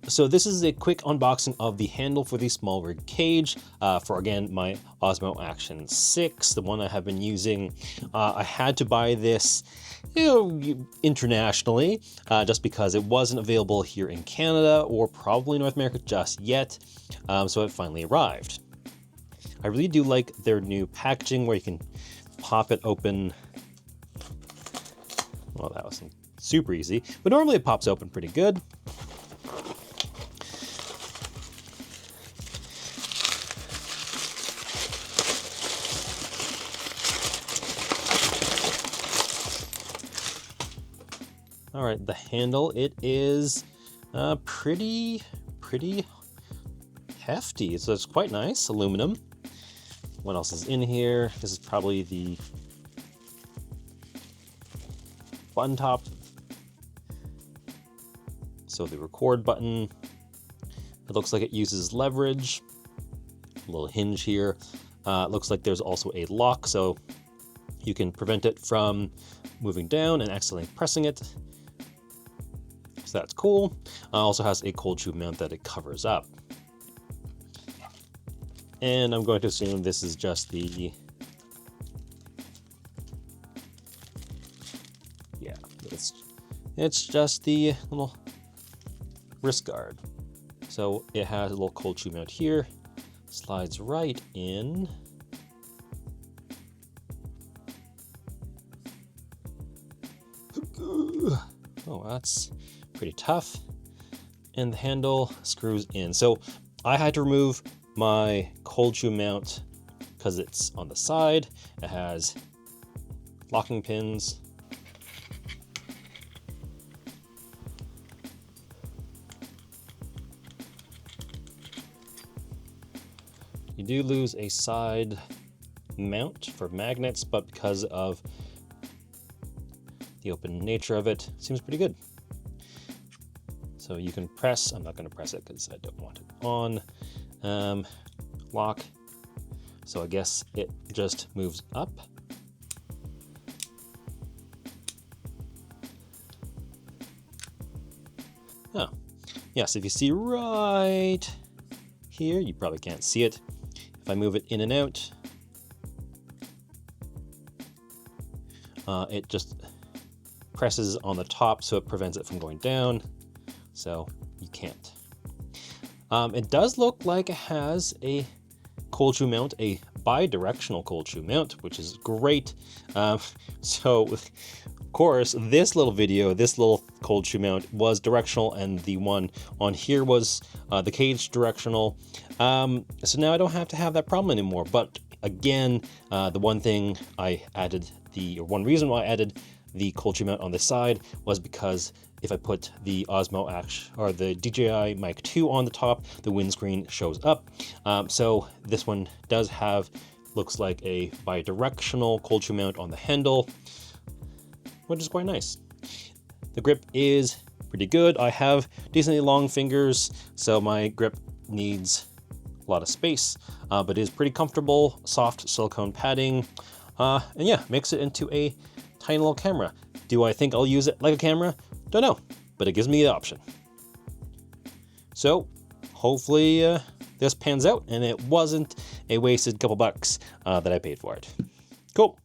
So this is a quick unboxing of the handle for the Smallrig cage for, again, my Osmo Action 6, the one I have been using. I had to buy this, internationally, just because it wasn't available here in Canada or probably North America just yet, so it finally arrived. I really do like their new packaging where you can pop it open. Well, that wasn't super easy, but normally it pops open pretty good. All right, the handle, it is pretty hefty, so it's quite nice, aluminum. What else is in here? This is probably the button top. So the record button, it looks like it uses leverage. A little hinge here. It looks like there's also a lock, so you can prevent it from moving down and accidentally pressing it. So that's cool. Also has a cold shoe mount that it covers up. And I'm going to assume this is just the, yeah, it's just the little wrist guard. So it has a little cold shoe mount here, slides right in. Oh, that's pretty tough. And the handle screws in. So I had to remove my cold shoe mount because it's on the side. It has locking pins. You do lose a side mount for magnets, but because of the open nature of it, seems pretty good. So you can press, I'm not going to press it because I don't want it on. Lock. So I guess it just moves up. Oh, yes, if you see right here, you probably can't see it. If I move it in and out, it just presses on the top, so it prevents it from going down. So you can't. It does look like it has a cold shoe mount, a bi-directional cold shoe mount, which is great. So of course, this little cold shoe mount was directional, and the one on here was the cage directional. So now I don't have to have that problem anymore. But again, the one reason why I added the cold shoe mount on the side was because if I put the Osmo or the DJI Mic 2 on the top, the windscreen shows up. So this one does have, looks like a bi-directional cold shoe mount on the handle, which is quite nice. The grip is pretty good. I have decently long fingers, so my grip needs a lot of space, but it is pretty comfortable, soft silicone padding, and yeah, makes it into a tiny little camera. Do I think I'll use it like a camera? Don't know, but it gives me the option. So hopefully this pans out and it wasn't a wasted couple bucks that I paid for it. Cool.